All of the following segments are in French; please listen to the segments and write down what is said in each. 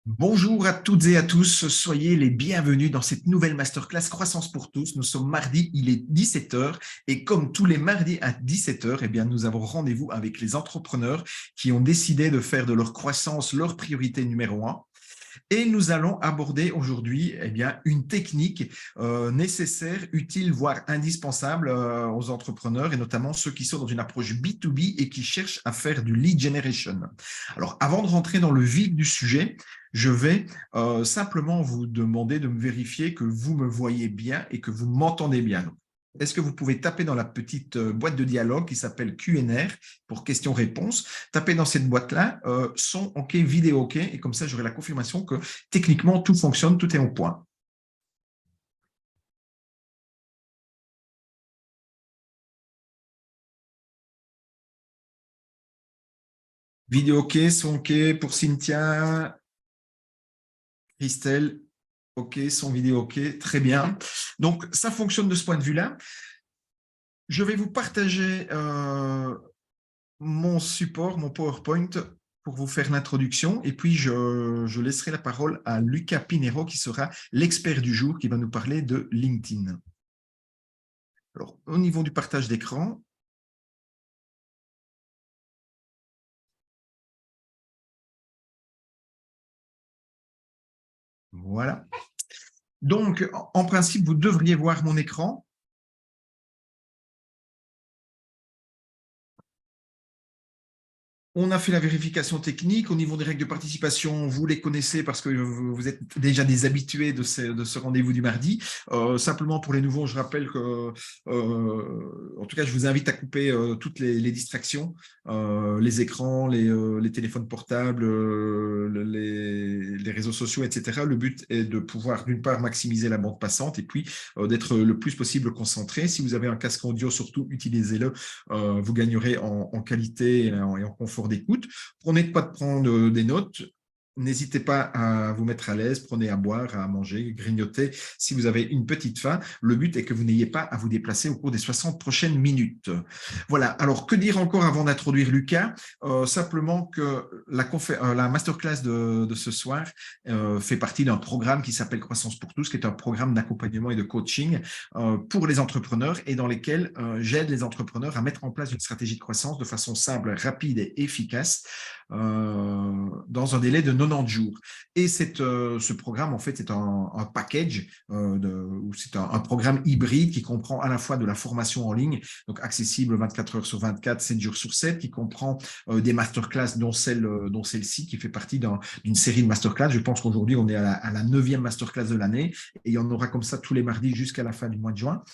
Bonjour à toutes et à tous, soyez les bienvenus dans cette nouvelle masterclass Croissance pour tous. Nous sommes mardi, il est 17 heures et comme tous les mardis à 17 heures, eh bien, nous avons rendez-vous avec les entrepreneurs qui ont décidé de faire de leur croissance leur priorité numéro un. Et nous allons aborder aujourd'hui une technique nécessaire, utile, voire indispensable aux entrepreneurs et notamment ceux qui sont dans une approche B2B et qui cherchent à faire du lead generation. Alors, avant de rentrer dans le vif du sujet, je vais simplement vous demander de me vérifier que vous me voyez bien et que vous m'entendez bien. Est-ce que vous pouvez taper dans la petite boîte de dialogue qui s'appelle Q&R pour questions-réponses? Tapez dans cette boîte-là, son OK, vidéo OK, et comme ça, j'aurai la confirmation que techniquement, tout fonctionne, tout est au point. Vidéo OK, son OK pour Cynthia, Christelle, OK, son vidéo OK, très bien. Donc, ça fonctionne de ce point de vue-là. Je vais vous partager mon support, mon PowerPoint pour vous faire l'introduction. Et puis, je laisserai la parole à Lucas Pinero, qui sera l'expert du jour, qui va nous parler de LinkedIn. Alors, au niveau du partage d'écran, voilà. Donc, en principe, vous devriez voir mon écran. On a fait la vérification technique. Au niveau des règles de participation, vous les connaissez parce que vous êtes déjà des habitués de ce rendez-vous du mardi. Simplement pour les nouveaux, je rappelle que, en tout cas, je vous invite à couper toutes les distractions, les écrans, les téléphones portables, les réseaux sociaux, etc. Le but est de pouvoir, d'une part, maximiser la bande passante et puis d'être le plus possible concentré. Si vous avez un casque audio, surtout, utilisez-le. Vous gagnerez en qualité et en confort d'écoute. Prenez de quoi de prendre des notes. N'hésitez pas à vous mettre à l'aise, prenez à boire, à manger, grignoter si vous avez une petite faim. Le but est que vous n'ayez pas à vous déplacer au cours des 60 prochaines minutes. Voilà, alors que dire encore avant d'introduire Lucas? Simplement que la masterclass de ce soir fait partie d'un programme qui s'appelle Croissance pour tous, qui est un programme d'accompagnement et de coaching pour les entrepreneurs et dans lesquels j'aide les entrepreneurs à mettre en place une stratégie de croissance de façon simple, rapide et efficace dans un délai de 90 jours. Et ce programme, en fait, c'est un package, c'est un programme hybride qui comprend à la fois de la formation en ligne, donc accessible 24 heures sur 24, 7 jours sur 7, qui comprend des masterclass, dont celle-ci, qui fait partie d'une série de masterclass. Je pense qu'aujourd'hui, on est à la 9e masterclass de l'année et il y en aura comme ça tous les mardis jusqu'à la fin du mois de juin.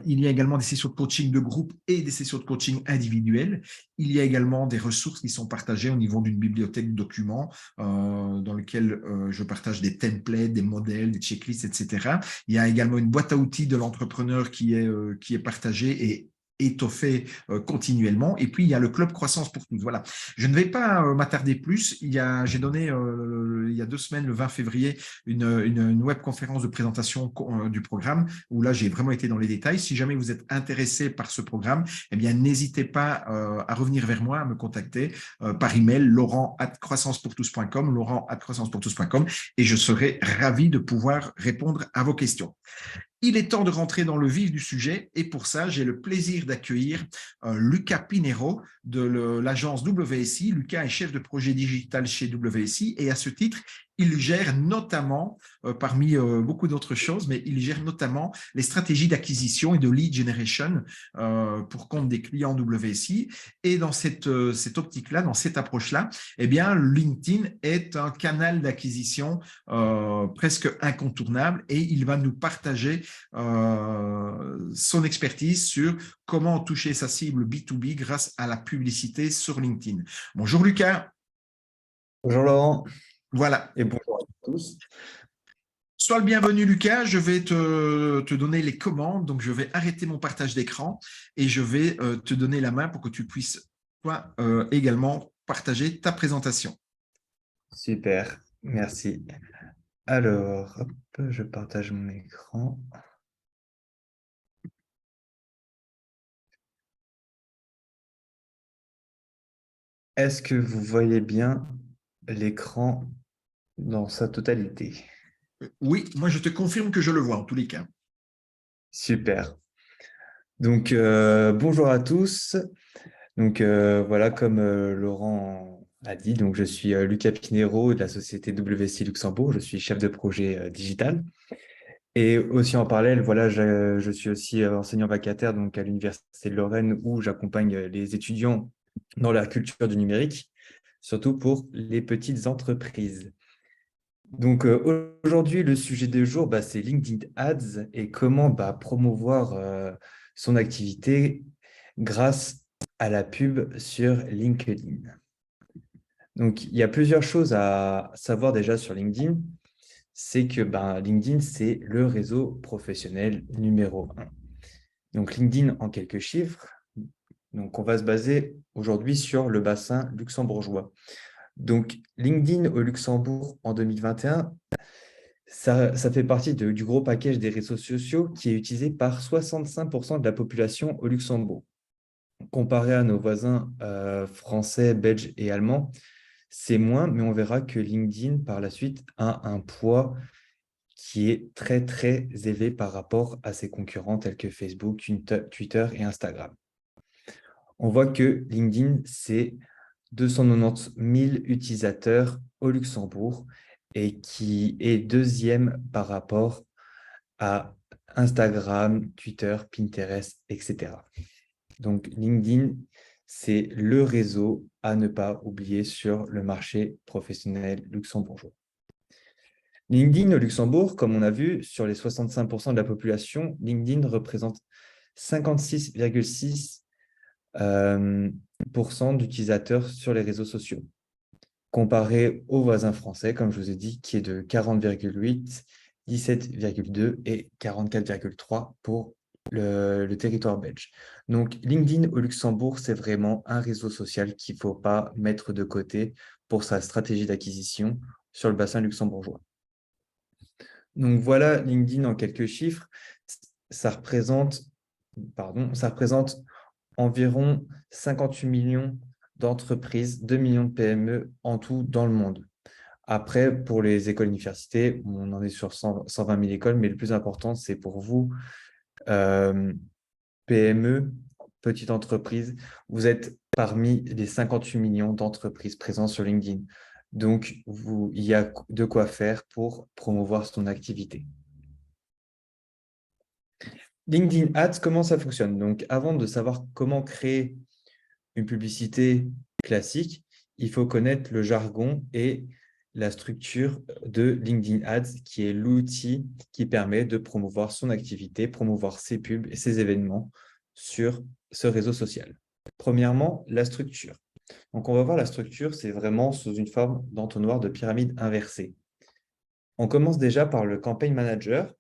Il y a également des sessions de coaching de groupe et des sessions de coaching individuelles. Il y a également des ressources qui sont partagées au niveau d'une bibliothèque de documents dans lequel je partage des templates, des modèles, des checklists, etc. Il y a également une boîte à outils de l'entrepreneur qui est partagée et étoffée continuellement. Et puis, il y a le club croissance pour tous. Voilà. Je ne vais pas m'attarder plus. J'ai donné il y a 2 semaines, le 20 février, une webconférence de présentation du programme où là, j'ai vraiment été dans les détails. Si jamais vous êtes intéressé par ce programme, eh bien, n'hésitez pas à revenir vers moi, à me contacter par email, laurent@croissancepourtous.com, laurent@croissancepourtous.com, et je serai ravi de pouvoir répondre à vos questions. Il est temps de rentrer dans le vif du sujet et pour ça, j'ai le plaisir d'accueillir Lucas Pinero de l'agence WSI. Lucas est chef de projet digital chez WSI et à ce titre, il gère notamment, parmi beaucoup d'autres choses, mais il gère notamment les stratégies d'acquisition et de lead generation pour compte des clients WSI. Et dans cette optique-là, dans cette approche-là, eh bien, LinkedIn est un canal d'acquisition presque incontournable et il va nous partager son expertise sur comment toucher sa cible B2B grâce à la publicité sur LinkedIn. Bonjour Lucas. Bonjour Laurent Voilà. et bonjour à tous. Sois le bienvenu Lucas, je vais te donner les commandes, donc je vais arrêter mon partage d'écran et je vais te donner la main pour que tu puisses toi également partager ta présentation. Super, merci. Alors, hop, je partage mon écran. Est-ce que vous voyez bien l'écran dans sa totalité. Oui, moi je te confirme que je le vois en tous les cas. Super. Donc, bonjour à tous. Donc, voilà, comme Laurent a dit, donc je suis Lucas Pinero de la société WC Luxembourg. Je suis chef de projet digital. Et aussi en parallèle, voilà, je suis aussi enseignant vacataire donc à l'Université de Lorraine où j'accompagne les étudiants dans la culture du numérique, surtout pour les petites entreprises. Donc aujourd'hui, le sujet du jour, c'est LinkedIn Ads et comment promouvoir son activité grâce à la pub sur LinkedIn. Donc, il y a plusieurs choses à savoir déjà sur LinkedIn. C'est que LinkedIn, c'est le réseau professionnel numéro un. Donc, LinkedIn en quelques chiffres. Donc, on va se baser aujourd'hui sur le bassin luxembourgeois. Donc, LinkedIn au Luxembourg en 2021, ça fait partie du gros package des réseaux sociaux qui est utilisé par 65% de la population au Luxembourg. Comparé à nos voisins français, belges et allemands, c'est moins, mais on verra que LinkedIn, par la suite, a un poids qui est très, très élevé par rapport à ses concurrents tels que Facebook, Twitter et Instagram. On voit que LinkedIn, c'est 290 000 utilisateurs au Luxembourg et qui est deuxième par rapport à Instagram, Twitter, Pinterest, etc. Donc, LinkedIn, c'est le réseau à ne pas oublier sur le marché professionnel luxembourgeois. LinkedIn au Luxembourg, comme on a vu, sur les 65% de la population, LinkedIn représente 56,6% d'utilisateurs sur les réseaux sociaux, comparé aux voisins français, comme je vous ai dit, qui est de 40,8%, 17,2% et 44,3% pour le territoire belge. Donc, LinkedIn au Luxembourg, c'est vraiment un réseau social qu'il ne faut pas mettre de côté pour sa stratégie d'acquisition sur le bassin luxembourgeois. Donc, voilà LinkedIn en quelques chiffres. Ça représente environ 58 millions d'entreprises, 2 millions de PME en tout dans le monde. Après, pour les écoles universités, on en est sur 120 000 écoles, mais le plus important, c'est pour vous, PME, petite entreprise, vous êtes parmi les 58 millions d'entreprises présentes sur LinkedIn. Donc, il y a de quoi faire pour promouvoir son activité. LinkedIn Ads, comment ça fonctionne? Donc, avant de savoir comment créer une publicité classique, il faut connaître le jargon et la structure de LinkedIn Ads, qui est l'outil qui permet de promouvoir son activité, promouvoir ses pubs et ses événements sur ce réseau social. Premièrement, la structure. Donc, on va voir la structure, c'est vraiment sous une forme d'entonnoir de pyramide inversée. On commence déjà par le Campaign Manager.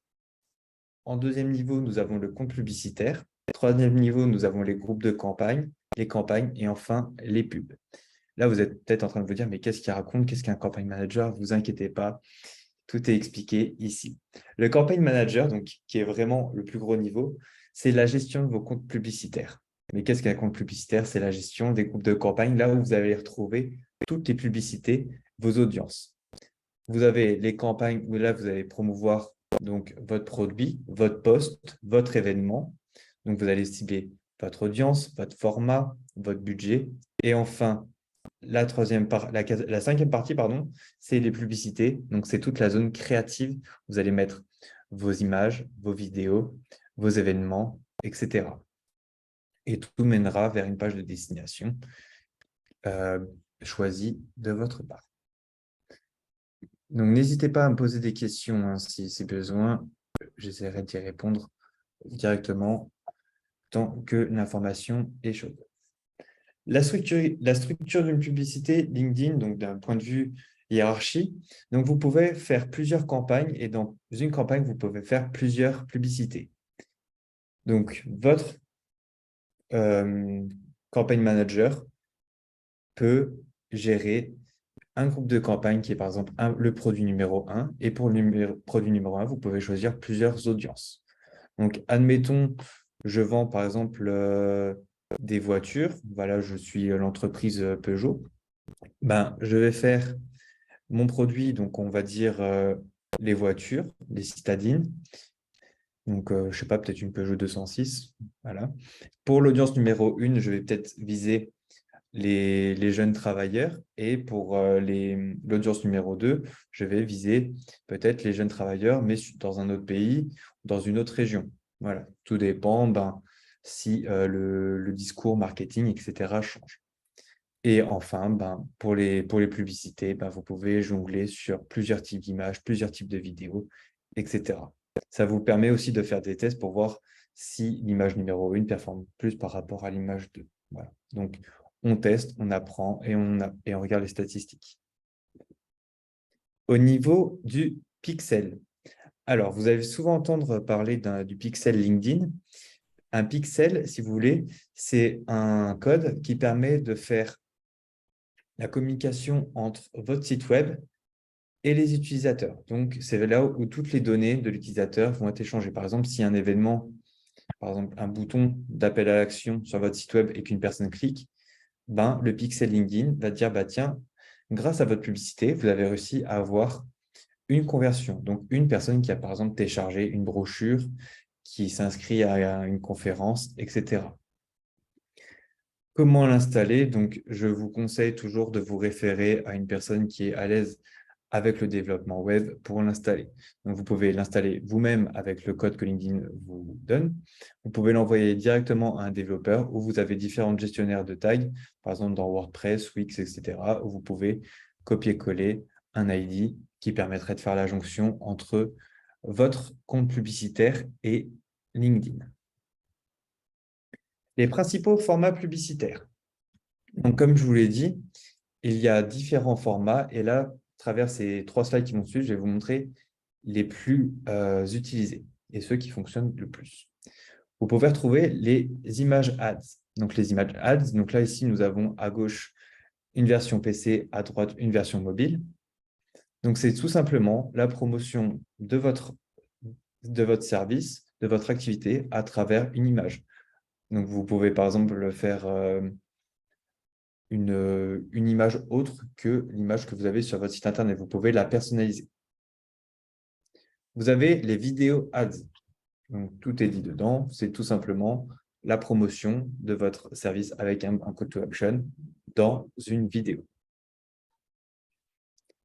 En deuxième niveau, nous avons le compte publicitaire. Troisième niveau, nous avons les groupes de campagne, les campagnes et enfin les pubs. Là, vous êtes peut-être en train de vous dire, mais qu'est-ce qu'il raconte? Qu'est-ce qu'un campaign manager? Ne vous inquiétez pas, tout est expliqué ici. Le campaign manager, donc, qui est vraiment le plus gros niveau, c'est la gestion de vos comptes publicitaires. Mais qu'est-ce qu'un compte publicitaire? C'est la gestion des groupes de campagne, là où vous allez retrouver toutes les publicités, vos audiences. Vous avez les campagnes où là, vous allez promouvoir donc, votre produit, votre poste, votre événement. Donc, vous allez cibler votre audience, votre format, votre budget. Et enfin, la cinquième partie, pardon, c'est les publicités. Donc, c'est toute la zone créative. Vous allez mettre vos images, vos vidéos, vos événements, etc. Et tout mènera vers une page de destination choisie de votre part. Donc, n'hésitez pas à me poser des questions si besoin. J'essaierai d'y répondre directement tant que l'information est chaude. La structure d'une publicité LinkedIn, donc d'un point de vue hiérarchie, donc vous pouvez faire plusieurs campagnes et dans une campagne, vous pouvez faire plusieurs publicités. Donc, votre campagne manager peut gérer un groupe de campagne qui est par exemple le produit numéro 1 et pour le produit numéro 1, vous pouvez choisir plusieurs audiences. Donc, admettons, je vends par exemple des voitures. Voilà, je suis l'entreprise Peugeot. Je vais faire Mon produit, donc on va dire les voitures, les citadines. Donc, je ne sais pas, peut-être une Peugeot 206. Voilà. Pour l'audience numéro 1, je vais peut-être viser les jeunes travailleurs. Et pour l'audience numéro 2, je vais viser peut-être les jeunes travailleurs, mais dans un autre pays, dans une autre région. Voilà. Tout dépend si le discours marketing, etc., change. Et enfin, pour les publicités, vous pouvez jongler sur plusieurs types d'images, plusieurs types de vidéos, etc. Ça vous permet aussi de faire des tests pour voir si l'image numéro 1 performe plus par rapport à l'image 2. Voilà. Donc, on teste, on apprend et on regarde les statistiques. Au niveau du pixel. Alors, vous allez souvent entendre parler du pixel LinkedIn. Un pixel, si vous voulez, c'est un code qui permet de faire la communication entre votre site web et les utilisateurs. Donc, c'est là où toutes les données de l'utilisateur vont être échangées. Par exemple, si un événement, par exemple un bouton d'appel à l'action sur votre site web et qu'une personne clique, le pixel LinkedIn va dire, tiens, grâce à votre publicité, vous avez réussi à avoir une conversion. Donc, une personne qui a, par exemple, téléchargé une brochure, qui s'inscrit à une conférence, etc. Comment l'installer? Donc, je vous conseille toujours de vous référer à une personne qui est à l'aise avec le développement web pour l'installer. Donc, vous pouvez l'installer vous-même avec le code que LinkedIn vous donne. Vous pouvez l'envoyer directement à un développeur où vous avez différents gestionnaires de tags, par exemple dans WordPress, Wix, etc., où vous pouvez copier-coller un ID qui permettrait de faire la jonction entre votre compte publicitaire et LinkedIn. Les principaux formats publicitaires. Donc, comme je vous l'ai dit, il y a différents formats et là, à travers ces 3 slides qui vont suivre, je vais vous montrer les plus utilisés et ceux qui fonctionnent le plus. Vous pouvez retrouver les images ads. Donc, les images ads, donc là, ici, nous avons à gauche une version PC, à droite, une version mobile. Donc, c'est tout simplement la promotion de votre service, de votre activité à travers une image. Donc, vous pouvez par exemple faire une image autre que l'image que vous avez sur votre site internet. Vous pouvez la personnaliser. Vous avez les vidéos ads. Donc, tout est dit dedans. C'est tout simplement la promotion de votre service avec un call to action dans une vidéo.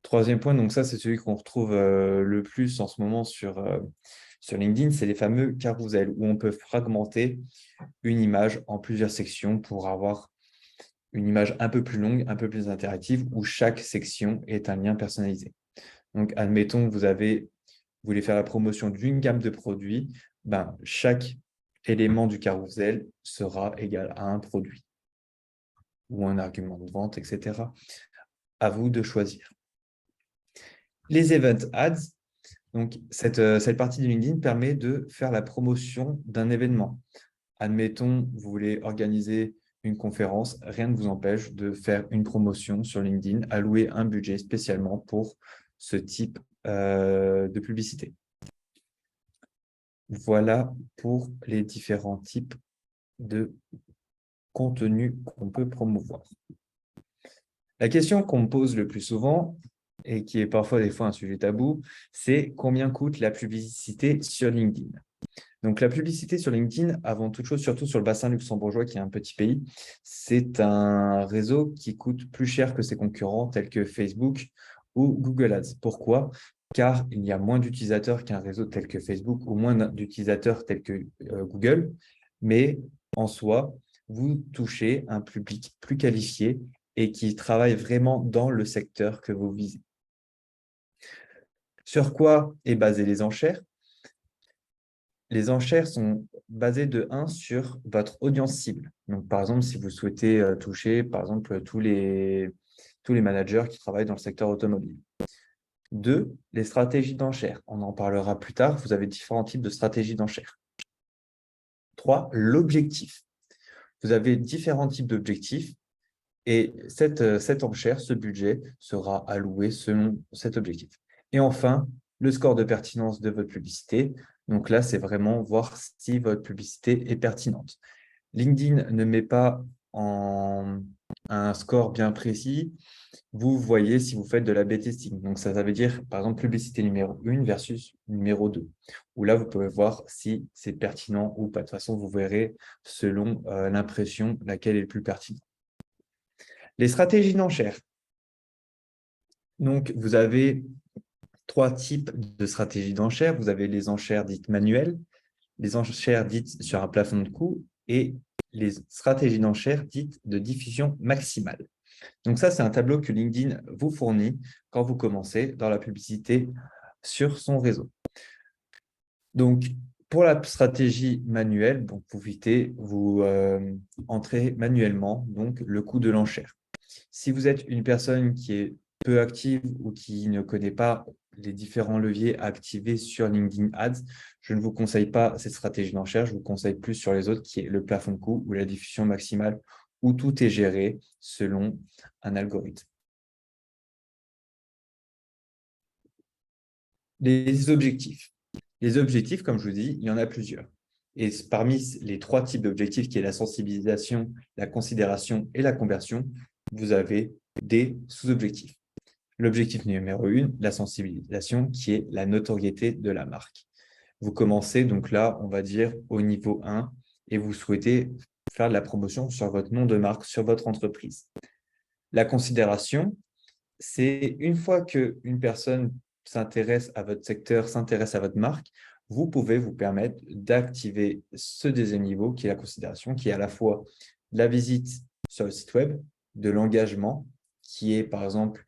Troisième point, donc ça, c'est celui qu'on retrouve le plus en ce moment sur LinkedIn, c'est les fameux carousels où on peut fragmenter une image en plusieurs sections pour avoir une image un peu plus longue, un peu plus interactive, où chaque section est un lien personnalisé. Donc, admettons que vous voulez faire la promotion d'une gamme de produits, chaque élément du carrousel sera égal à un produit ou un argument de vente, etc. À vous de choisir. Les event ads, donc cette partie de LinkedIn permet de faire la promotion d'un événement. Admettons, vous voulez organiser une conférence, rien ne vous empêche de faire une promotion sur LinkedIn, allouer un budget spécialement pour ce type de publicité. Voilà pour les différents types de contenus qu'on peut promouvoir. La question qu'on me pose le plus souvent, et qui est parfois des fois un sujet tabou, c'est combien coûte la publicité sur LinkedIn? Donc, la publicité sur LinkedIn, avant toute chose, surtout sur le bassin luxembourgeois, qui est un petit pays, c'est un réseau qui coûte plus cher que ses concurrents tels que Facebook ou Google Ads. Pourquoi? Car il y a moins d'utilisateurs qu'un réseau tel que Facebook ou moins d'utilisateurs tels que Google. Mais en soi, vous touchez un public plus qualifié et qui travaille vraiment dans le secteur que vous visez. Sur quoi est basée les enchères? Les enchères sont basées de 1 sur votre audience cible. Donc, par exemple, si vous souhaitez toucher, par exemple, tous les managers qui travaillent dans le secteur automobile. 2, les stratégies d'enchères. On en parlera plus tard. Vous avez différents types de stratégies d'enchères. 3, l'objectif. Vous avez différents types d'objectifs et cette enchère, ce budget, sera alloué selon cet objectif. Et enfin, le score de pertinence de votre publicité. Donc là, c'est vraiment voir si votre publicité est pertinente. LinkedIn ne met pas en un score bien précis, vous voyez si vous faites de l'A/B testing. Donc, ça veut dire, par exemple, publicité numéro 1 versus numéro 2. Où là, vous pouvez voir si c'est pertinent ou pas. De toute façon, vous verrez selon l'impression laquelle est le plus pertinent. Les stratégies d'enchères. Donc, vous avez 3 types de stratégies d'enchères. Vous avez les enchères dites manuelles, les enchères dites sur un plafond de coût et les stratégies d'enchères dites de diffusion maximale. Donc ça, c'est un tableau que LinkedIn vous fournit quand vous commencez dans la publicité sur son réseau. Donc, pour la stratégie manuelle, donc vous entrez manuellement donc, le coût de l'enchère. Si vous êtes une personne qui est peu active ou qui ne connaît pas les différents leviers à activer sur LinkedIn Ads, je ne vous conseille pas cette stratégie d'enchère, je vous conseille plus sur les autres qui est le plafond de coût ou la diffusion maximale où tout est géré selon un algorithme. Les objectifs. Les objectifs, comme je vous dis, il y en a plusieurs. Et parmi les 3 types d'objectifs, qui est la sensibilisation, la considération et la conversion, vous avez des sous-objectifs. L'objectif numéro 1, la sensibilisation, qui est la notoriété de la marque. Vous commencez donc là, on va dire, au niveau 1 et vous souhaitez faire de la promotion sur votre nom de marque, sur votre entreprise. La considération, c'est une fois qu'une personne s'intéresse à votre secteur, s'intéresse à votre marque, vous pouvez vous permettre d'activer ce deuxième niveau qui est la considération, qui est à la fois la visite sur le site web, de l'engagement, qui est par exemple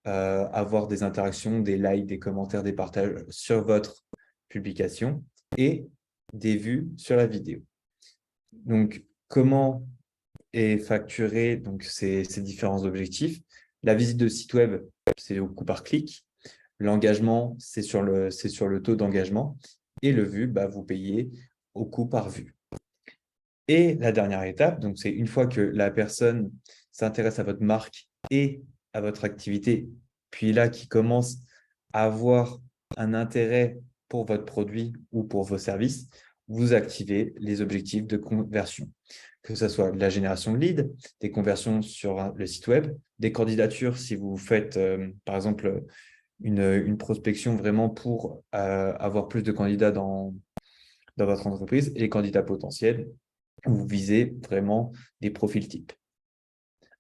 avoir des interactions, des likes, des commentaires, des partages sur votre publication et des vues sur la vidéo. Donc, comment est facturé donc, ces différents objectifs? La visite de site web, c'est au coût par clic. L'engagement, c'est sur le taux d'engagement. Et le vue, vous payez au coût par vue. Et la dernière étape, donc c'est une fois que la personne s'intéresse à votre marque et à votre activité, puis là, qui commence à avoir un intérêt pour votre produit ou pour vos services, vous activez les objectifs de conversion, que ce soit de la génération de leads, des conversions sur le site web, des candidatures si vous faites, par exemple, une prospection vraiment pour avoir plus de candidats dans votre entreprise et les candidats potentiels, vous visez vraiment des profils types.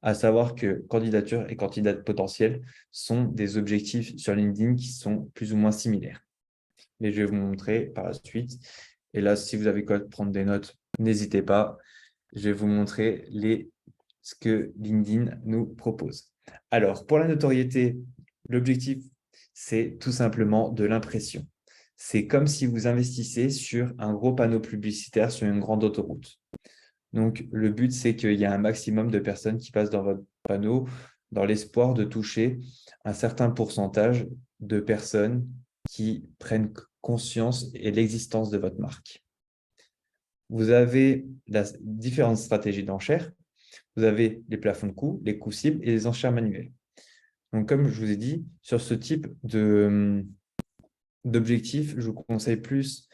À savoir que candidature et candidat potentiel sont des objectifs sur LinkedIn qui sont plus ou moins similaires. Mais je vais vous montrer par la suite. Et là, si vous avez quoi prendre des notes, n'hésitez pas. Je vais vous montrer ce que LinkedIn nous propose. Alors, pour la notoriété, l'objectif, c'est tout simplement de l'impression. C'est comme si vous investissez sur un gros panneau publicitaire sur une grande autoroute. Donc, le but, c'est qu'il y a un maximum de personnes qui passent dans votre panneau dans l'espoir de toucher un certain pourcentage de personnes qui prennent conscience et l'existence de votre marque. Vous avez différentes stratégies d'enchères. Vous avez les plafonds de coûts, les coûts cibles et les enchères manuelles. Donc, comme je vous ai dit, sur ce type d'objectif, je vous conseille plus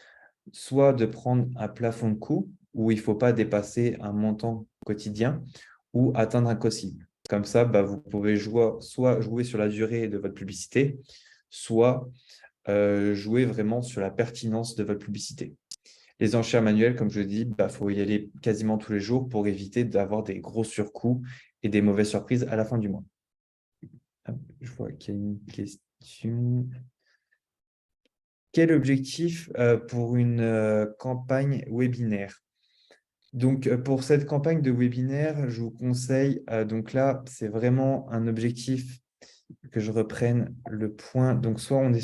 soit de prendre un plafond de coûts où il ne faut pas dépasser un montant quotidien ou atteindre un coût cible. Comme ça, vous pouvez soit jouer sur la durée de votre publicité, soit jouer vraiment sur la pertinence de votre publicité. Les enchères manuelles, comme je dis, faut y aller quasiment tous les jours pour éviter d'avoir des gros surcoûts et des mauvaises surprises à la fin du mois. Je vois qu'il y a une question. Quel objectif pour une campagne webinaire? Donc, pour cette campagne de webinaire, je vous conseille, donc là, c'est vraiment un objectif que je reprenne le point. Donc, soit on est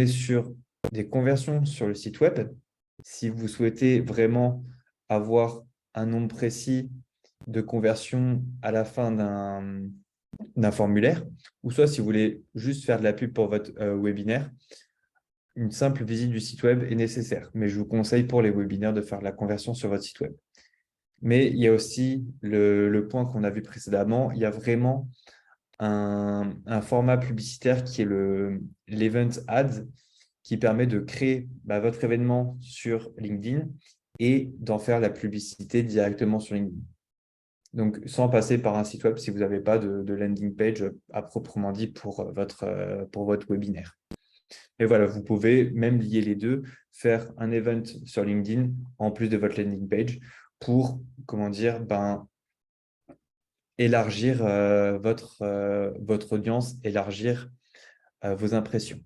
sur des conversions sur le site web. Si vous souhaitez vraiment avoir un nombre précis de conversions à la fin d'un formulaire, ou soit si vous voulez juste faire de la pub pour votre webinaire, une simple visite du site web est nécessaire. Mais je vous conseille pour les webinaires de faire la conversion sur votre site web. Mais il y a aussi le point qu'on a vu précédemment, il y a vraiment un format publicitaire qui est l'Event Ads, qui permet de créer votre événement sur LinkedIn et d'en faire la publicité directement sur LinkedIn. Donc, sans passer par un site web si vous n'avez pas de landing page à proprement dit pour votre webinaire. Et voilà, vous pouvez même lier les deux, faire un event sur LinkedIn en plus de votre landing page pour, comment dire, élargir votre audience, élargir vos impressions.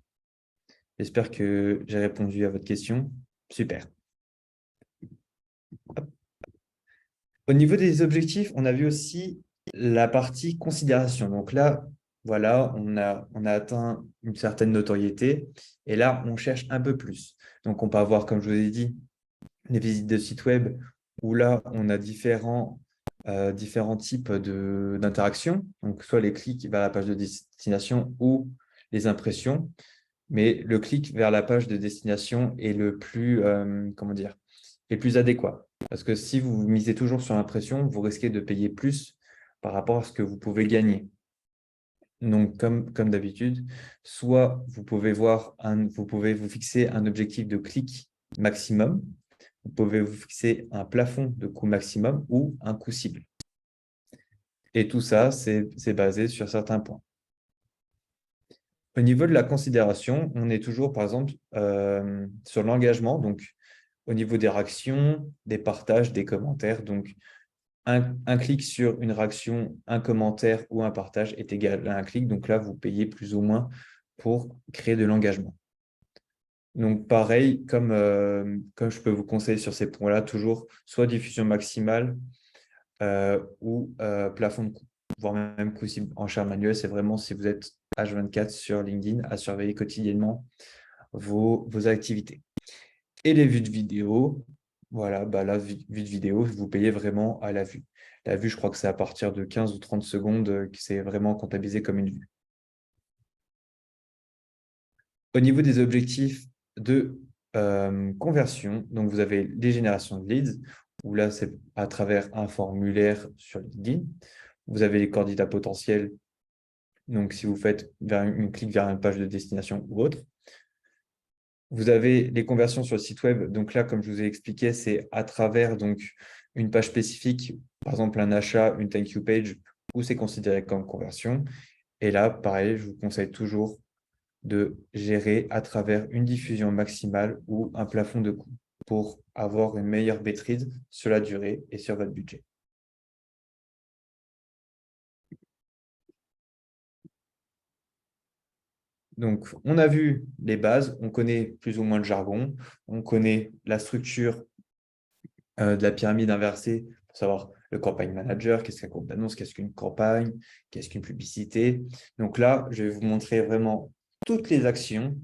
J'espère que j'ai répondu à votre question. Super. Hop. Au niveau des objectifs, on a vu aussi la partie considération. Donc là, voilà, on a atteint une certaine notoriété et là, on cherche un peu plus. Donc, on peut avoir, comme je vous ai dit, les visites de sites web où là, on a différents types d'interactions. Donc, soit les clics vers la page de destination ou les impressions. Mais le clic vers la page de destination est le plus, comment dire, est le plus adéquat. Parce que si vous misez toujours sur l'impression, vous risquez de payer plus par rapport à ce que vous pouvez gagner. Donc, comme d'habitude, soit vous pouvez vous fixer un objectif de clic maximum, vous pouvez vous fixer un plafond de coût maximum ou un coût cible. Et tout ça, c'est basé sur certains points. Au niveau de la considération, on est toujours, par exemple, sur l'engagement, donc au niveau des réactions, des partages, des commentaires. Donc, un clic sur une réaction, un commentaire ou un partage est égal à un clic. Donc là, vous payez plus ou moins pour créer de l'engagement. Donc, pareil, comme je peux vous conseiller sur ces points-là, toujours soit diffusion maximale ou plafond de coût, voire même coût cible. En charge manuel, c'est vraiment si vous êtes H24 sur LinkedIn à surveiller quotidiennement vos activités. Et les vues de vidéo, voilà, la vue de vidéo, vous payez vraiment à la vue. La vue, je crois que c'est à partir de 15 ou 30 secondes que c'est vraiment comptabilisé comme une vue. Au niveau des objectifs de conversion, donc vous avez les générations de leads, où là, c'est à travers un formulaire sur LinkedIn. Vous avez les candidats potentiels, donc si vous faites clic vers une page de destination ou autre. Vous avez les conversions sur le site web. Donc là, comme je vous ai expliqué, c'est à travers donc, une page spécifique, par exemple un achat, une thank you page, où c'est considéré comme conversion. Et là, pareil, je vous conseille toujours de gérer à travers une diffusion maximale ou un plafond de coût pour avoir une meilleure maîtrise sur la durée et sur votre budget. Donc, on a vu les bases, on connaît plus ou moins le jargon, on connaît la structure de la pyramide inversée pour savoir le campagne manager, qu'est-ce qu'un groupe d'annonce, qu'est-ce qu'une campagne, qu'est-ce qu'une publicité. Donc là, je vais vous montrer vraiment toutes les actions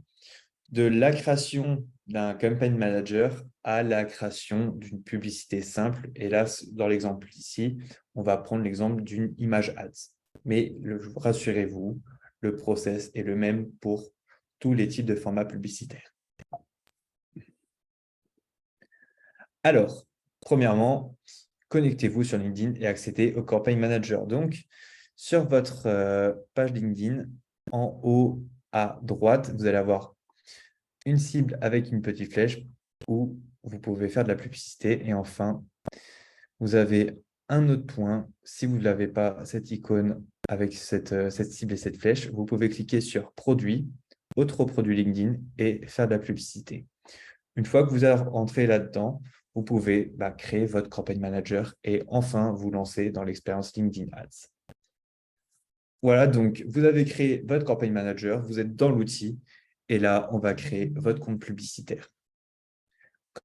de la création d'un campagne manager à la création d'une publicité simple. Et là, dans l'exemple ici, on va prendre l'exemple d'une image ads. Mais rassurez-vous, le process est le même pour tous les types de formats publicitaires. Alors, premièrement, connectez-vous sur LinkedIn et accédez au Campaign Manager. Donc, sur votre page LinkedIn, en haut à droite, vous allez avoir une cible avec une petite flèche où vous pouvez faire de la publicité. Et enfin, vous avez un autre point. Si vous n'avez pas cette icône avec cette cible et cette flèche, vous pouvez cliquer sur « Produit », « Autre produit LinkedIn » et faire de la publicité. Une fois que vous êtes entré là-dedans, vous pouvez créer votre campagne manager et enfin vous lancer dans l'expérience LinkedIn Ads. Voilà, donc vous avez créé votre campagne manager, vous êtes dans l'outil et là, on va créer votre compte publicitaire.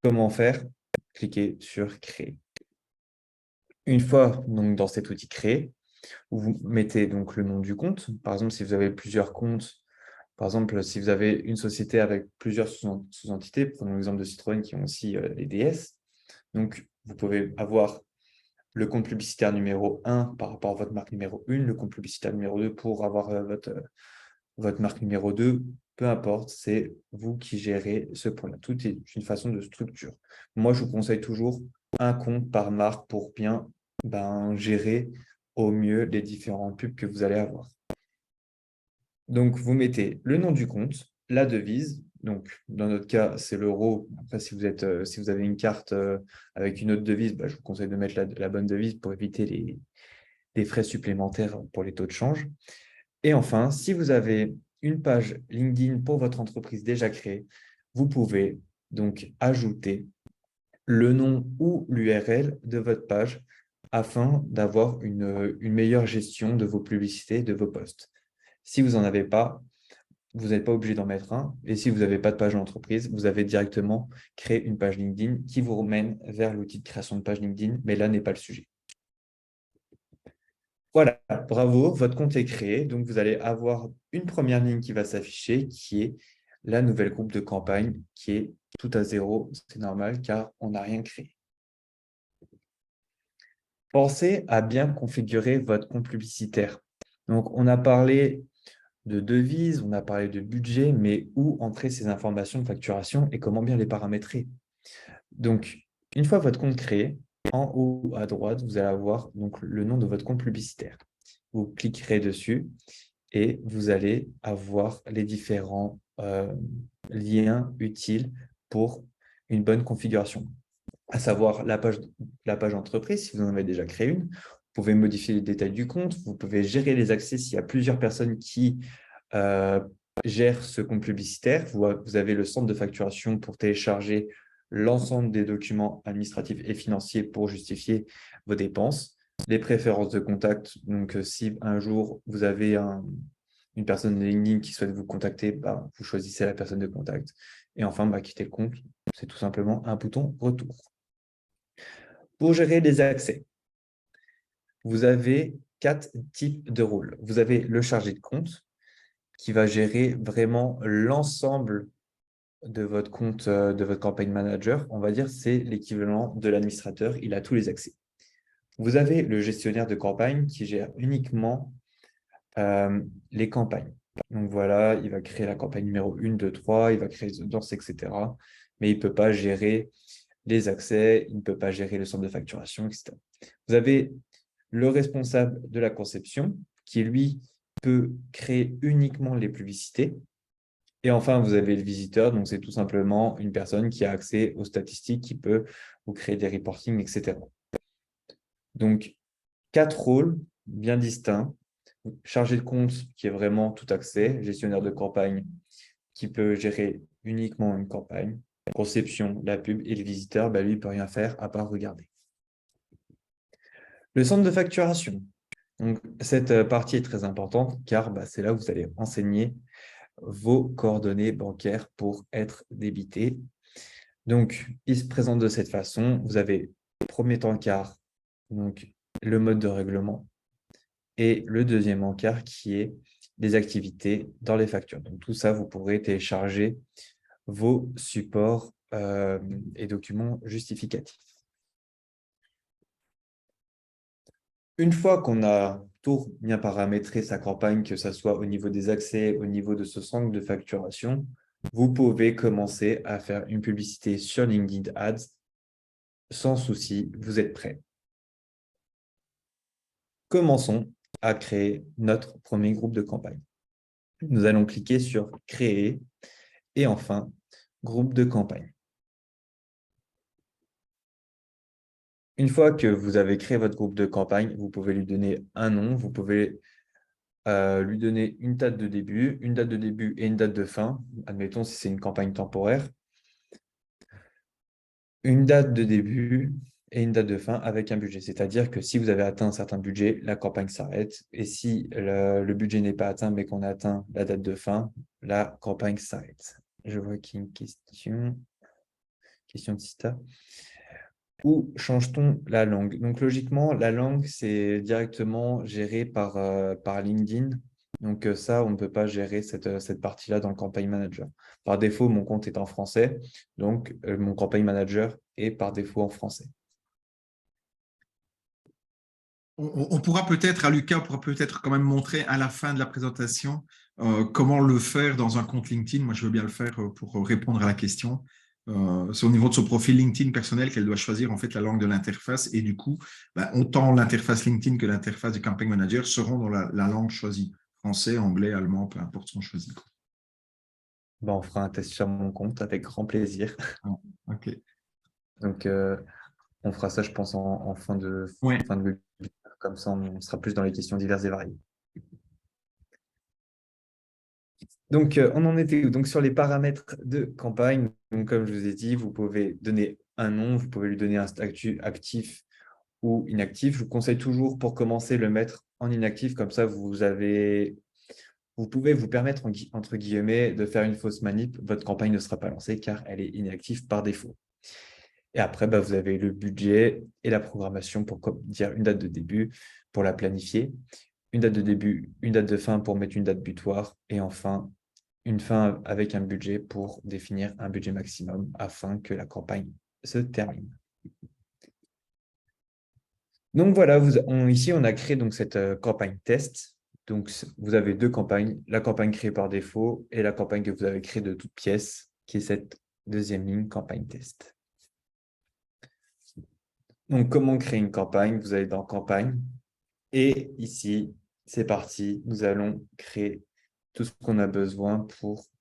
Comment faire? Cliquez sur « Créer ». Une fois donc, dans cet outil créé, vous mettez donc le nom du compte. Par exemple, si vous avez plusieurs comptes, par exemple, si vous avez une société avec plusieurs sous-entités, prenons l'exemple de Citroën qui ont aussi les DS, donc vous pouvez avoir le compte publicitaire numéro 1 par rapport à votre marque numéro 1, le compte publicitaire numéro 2 pour avoir votre marque numéro 2, peu importe, c'est vous qui gérez ce point-là. Tout est une façon de structure. Moi, je vous conseille toujours un compte par marque pour bien gérer au mieux les différents pubs que vous allez avoir. Donc, vous mettez le nom du compte, la devise, Donc, dans notre cas, c'est l'euro. Après, si vous avez une carte avec une autre devise, je vous conseille de mettre la bonne devise pour éviter les frais supplémentaires pour les taux de change. Et enfin, si vous avez une page LinkedIn pour votre entreprise déjà créée, vous pouvez donc ajouter le nom ou l'URL de votre page afin d'avoir une meilleure gestion de vos publicités, de vos posts. Si vous n'en avez pas, vous n'êtes pas obligé d'en mettre un. Et si vous n'avez pas de page d'entreprise, vous avez directement créé une page LinkedIn qui vous ramène vers l'outil de création de page LinkedIn, mais là n'est pas le sujet. Voilà, bravo, votre compte est créé. Donc, vous allez avoir une première ligne qui va s'afficher, qui est la nouvelle groupe de campagne, qui est tout à zéro. C'est normal car on n'a rien créé. Pensez à bien configurer votre compte publicitaire. Donc, on a parlé de devises, on a parlé de budget, mais où entrer ces informations de facturation et comment bien les paramétrer. Donc, une fois votre compte créé, en haut à droite, vous allez avoir donc, le nom de votre compte publicitaire. Vous cliquerez dessus et vous allez avoir les différents liens utiles pour une bonne configuration, à savoir la page entreprise, si vous en avez déjà créé une. Vous pouvez modifier les détails du compte, vous pouvez gérer les accès s'il y a plusieurs personnes qui gèrent ce compte publicitaire. Vous avez le centre de facturation pour télécharger l'ensemble des documents administratifs et financiers pour justifier vos dépenses. Les préférences de contact, donc si un jour vous avez une personne de LinkedIn qui souhaite vous contacter, vous choisissez la personne de contact. Et enfin, quitter le compte, c'est tout simplement un bouton retour. Pour gérer les accès, vous avez 4 types de rôles. Vous avez le chargé de compte qui va gérer vraiment l'ensemble de votre compte, de votre campagne manager. On va dire c'est l'équivalent de l'administrateur. Il a tous les accès. Vous avez le gestionnaire de campagne qui gère uniquement les campagnes. Donc voilà, il va créer la campagne numéro 1, 2, 3, il va créer les audiences, etc. Mais il ne peut pas gérer les accès, il ne peut pas gérer le centre de facturation, etc. Vous avez le responsable de la conception qui, lui, peut créer uniquement les publicités. Et enfin, vous avez le visiteur, donc c'est tout simplement une personne qui a accès aux statistiques, qui peut vous créer des reportings, etc. Donc, 4 rôles bien distincts. Chargé de compte qui est vraiment tout accès, gestionnaire de campagne qui peut gérer uniquement une campagne, conception, la pub, et le visiteur, lui, il ne peut rien faire à part regarder. Le centre de facturation. Donc, cette partie est très importante car c'est là où vous allez enseigner vos coordonnées bancaires pour être débité. Donc, il se présente de cette façon. Vous avez premier encart, donc le mode de règlement, et le deuxième encart qui est les activités dans les factures. Donc, tout ça, vous pourrez télécharger vos supports et documents justificatifs. Une fois qu'on a tout bien paramétré sa campagne, que ce soit au niveau des accès, au niveau de ce centre de facturation, vous pouvez commencer à faire une publicité sur LinkedIn Ads sans souci, vous êtes prêts. Commençons à créer notre premier groupe de campagne. Nous allons cliquer sur « Créer » et enfin « Groupe de campagne ». Une fois que vous avez créé votre groupe de campagne, vous pouvez lui donner un nom, vous pouvez lui donner une date de début et une date de fin. Admettons si c'est une campagne temporaire. Une date de début et une date de fin avec un budget. C'est-à-dire que si vous avez atteint un certain budget, la campagne s'arrête. Et si le budget n'est pas atteint, mais qu'on a atteint la date de fin, la campagne s'arrête. Je vois qu'il y a une question. Question de Sita. Où change-t-on la langue? Donc, logiquement, la langue, c'est directement géré par LinkedIn. Donc, ça, on ne peut pas gérer cette partie-là dans le Campaign Manager. Par défaut, mon compte est en français. Donc, mon Campaign Manager est par défaut en français. On pourra peut-être, à Lucas, on pourra peut-être quand même montrer à la fin de la présentation comment le faire dans un compte LinkedIn. Moi, je veux bien le faire pour répondre à la question. C'est au niveau de son profil LinkedIn personnel qu'elle doit choisir en fait la langue de l'interface et du coup, autant l'interface LinkedIn que l'interface du Campaign Manager seront dans la langue choisie, français, anglais, allemand, peu importe ce qu'on choisit. Ben, on fera un test sur mon compte avec grand plaisir. Ah, ok. Donc, on fera ça, je pense, en Ouais. fin de webinaire. Comme ça, on sera plus dans les questions diverses et variées. Donc, on en était où? Donc, sur les paramètres de campagne, donc, comme je vous ai dit, vous pouvez donner un nom, vous pouvez lui donner un statut actif ou inactif. Je vous conseille toujours, pour commencer, le mettre en inactif. Comme ça, vous pouvez vous permettre, entre guillemets, de faire une fausse manip. Votre campagne ne sera pas lancée car elle est inactive par défaut. Et après, bah, vous avez le budget et la programmation pour dire une date de début, pour la planifier, une date de début, une date de fin pour mettre une date butoir, et enfin, une fin avec un budget pour définir un budget maximum afin que la campagne se termine. Donc voilà, ici, on a créé donc, cette campagne test. Donc, vous avez deux campagnes, la campagne créée par défaut et la campagne que vous avez créée de toutes pièces, qui est cette deuxième ligne, campagne test. Donc, comment créer une campagne? Vous allez dans campagne. Et ici, c'est parti. Nous allons créer tout ce qu'on a besoin pour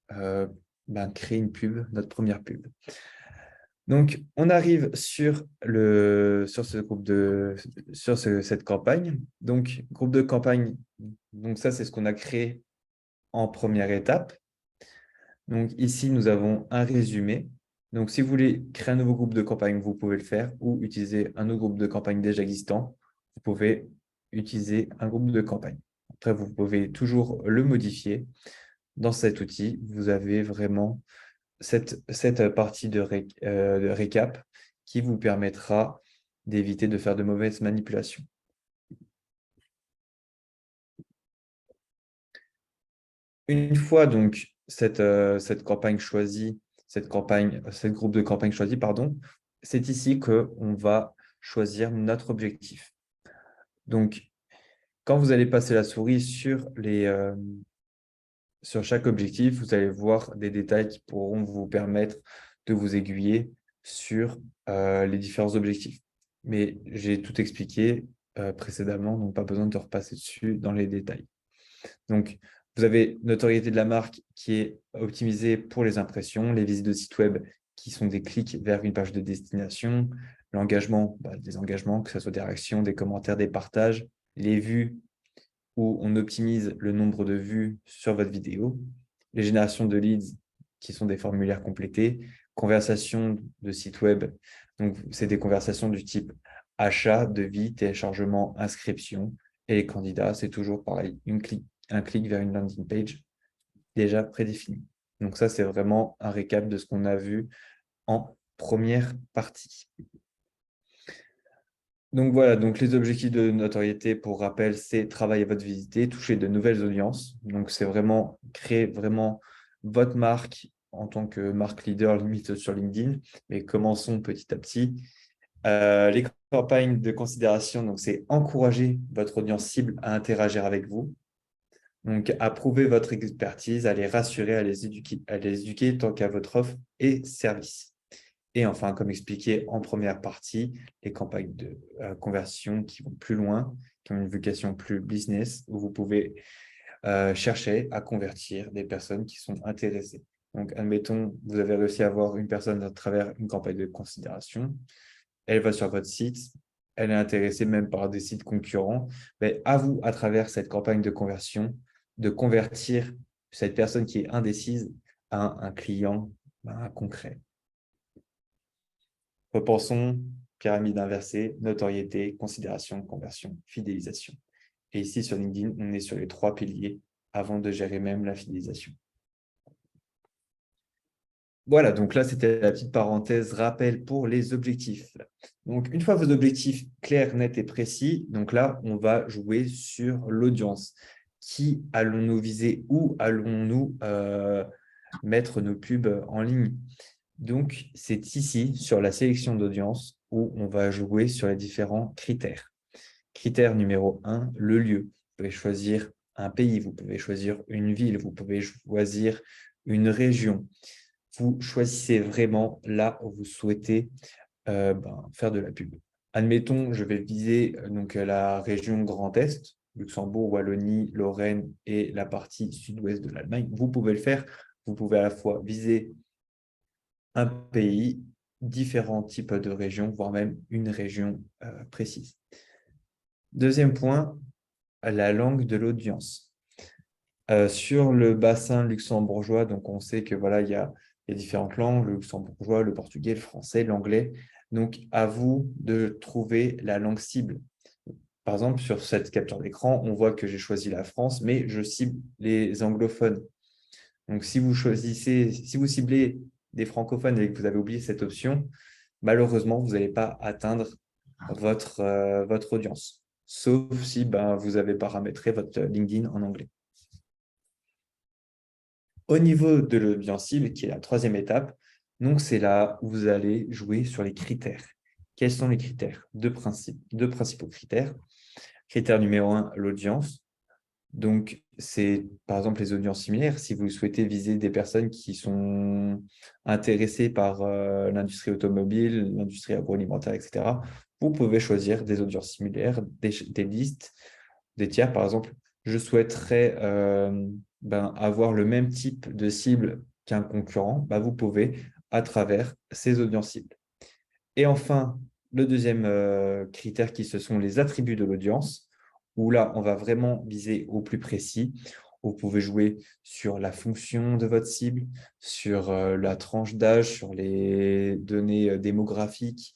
créer une pub, notre première pub. Donc, on arrive sur cette campagne. Donc, groupe de campagne, donc ça, c'est ce qu'on a créé en première étape. Donc, ici, nous avons un résumé. Donc, si vous voulez créer un nouveau groupe de campagne, vous pouvez le faire ou utiliser un autre groupe de campagne déjà existant. Vous pouvez utiliser un groupe de campagne. Après, vous pouvez toujours le modifier. Dans cet outil, vous avez vraiment cette partie de récap qui vous permettra d'éviter de faire de mauvaises manipulations. Une fois donc cette campagne choisie, ce groupe de campagne choisi, pardon, c'est ici qu'on va choisir notre objectif. Donc, quand vous allez passer la souris sur chaque objectif, vous allez voir des détails qui pourront vous permettre de vous aiguiller sur les différents objectifs. Mais j'ai tout expliqué précédemment, donc pas besoin de repasser dessus dans les détails. Donc, vous avez notoriété de la marque qui est optimisée pour les impressions, les visites de site web qui sont des clics vers une page de destination, l'engagement, des engagements, que ce soit des réactions, des commentaires, des partages, les vues où on optimise le nombre de vues sur votre vidéo, les générations de leads qui sont des formulaires complétés, conversations de site web, donc c'est des conversations du type achat, devis, téléchargement, inscription, et les candidats, c'est toujours pareil, un clic vers une landing page déjà prédéfinie. Donc ça, c'est vraiment un récap de ce qu'on a vu en première partie. Donc voilà, donc les objectifs de notoriété, pour rappel, c'est travailler votre visibilité, toucher de nouvelles audiences. Donc c'est vraiment créer vraiment votre marque en tant que marque leader limite sur LinkedIn, mais commençons petit à petit. Les campagnes de considération, donc c'est encourager votre audience cible à interagir avec vous. Donc à prouver votre expertise, à les rassurer, à les éduquer tant qu'à votre offre et service. Et enfin, comme expliqué en première partie, les campagnes de conversion qui vont plus loin, qui ont une vocation plus business, où vous pouvez chercher à convertir des personnes qui sont intéressées. Donc, admettons, vous avez réussi à avoir une personne à travers une campagne de considération, elle va sur votre site, elle est intéressée même par des sites concurrents, mais à vous, à travers cette campagne de conversion, de convertir cette personne qui est indécise à un client concret. Repensons, pyramide inversée, notoriété, considération, conversion, fidélisation. Et ici, sur LinkedIn, on est sur les 3 piliers avant de gérer même la fidélisation. Voilà, donc là, c'était la petite parenthèse rappel pour les objectifs. Donc, une fois vos objectifs clairs, nets et précis, donc là, on va jouer sur l'audience. Qui allons-nous viser? Où allons-nous mettre nos pubs en ligne? Donc, c'est ici, sur la sélection d'audience, où on va jouer sur les différents critères. Critère numéro 1, le lieu. Vous pouvez choisir un pays, vous pouvez choisir une ville, vous pouvez choisir une région. Vous choisissez vraiment là où vous souhaitez faire de la pub. Admettons, je vais viser donc la région Grand Est, Luxembourg, Wallonie, Lorraine et la partie sud-ouest de l'Allemagne. Vous pouvez le faire vous pouvez à la fois viser un pays, différents types de régions, voire même une région précise. Deuxième point, la langue de l'audience. Sur le bassin luxembourgeois, donc on sait que voilà, il y a différentes langues, le luxembourgeois, le portugais, le français, l'anglais. Donc, à vous de trouver la langue cible. Par exemple, sur cette capture d'écran, on voit que j'ai choisi la France, mais je cible les anglophones. Donc, si vous ciblez des francophones et que vous avez oublié cette option, malheureusement, vous n'allez pas atteindre votre audience, sauf si vous avez paramétré votre LinkedIn en anglais. Au niveau de l'audience cible, qui est la troisième étape, donc c'est là où vous allez jouer sur les critères. Quels sont les critères? Deux principaux critères. Critère numéro 1, l'audience. Donc, c'est par exemple les audiences similaires. Si vous souhaitez viser des personnes qui sont intéressées par l'industrie automobile, l'industrie agroalimentaire, etc., vous pouvez choisir des audiences similaires, des listes, des tiers. Par exemple, je souhaiterais avoir le même type de cible qu'un concurrent. Vous pouvez à travers ces audiences cibles. Et enfin, le deuxième critère ce sont les attributs de l'audience, où là, on va vraiment viser au plus précis. Vous pouvez jouer sur la fonction de votre cible, sur la tranche d'âge, sur les données démographiques,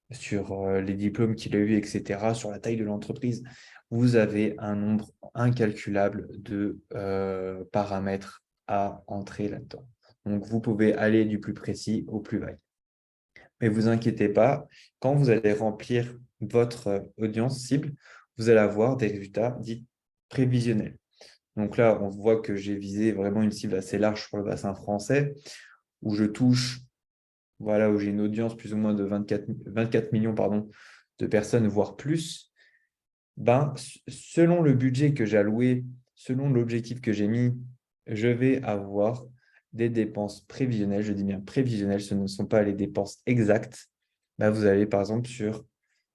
sur les diplômes qu'il a eu, etc., sur la taille de l'entreprise. Vous avez un nombre incalculable de paramètres à entrer là-dedans. Donc, vous pouvez aller du plus précis au plus vague. Mais ne vous inquiétez pas, quand vous allez remplir votre audience cible, vous allez avoir des résultats dits prévisionnels. Donc là, on voit que j'ai visé vraiment une cible assez large sur le bassin français, où je touche, voilà, où j'ai une audience plus ou moins de 24 millions de personnes, voire plus. Selon le budget que j'ai alloué, selon l'objectif que j'ai mis, je vais avoir des dépenses prévisionnelles. Je dis bien prévisionnelles, ce ne sont pas les dépenses exactes. Vous allez, par exemple, sur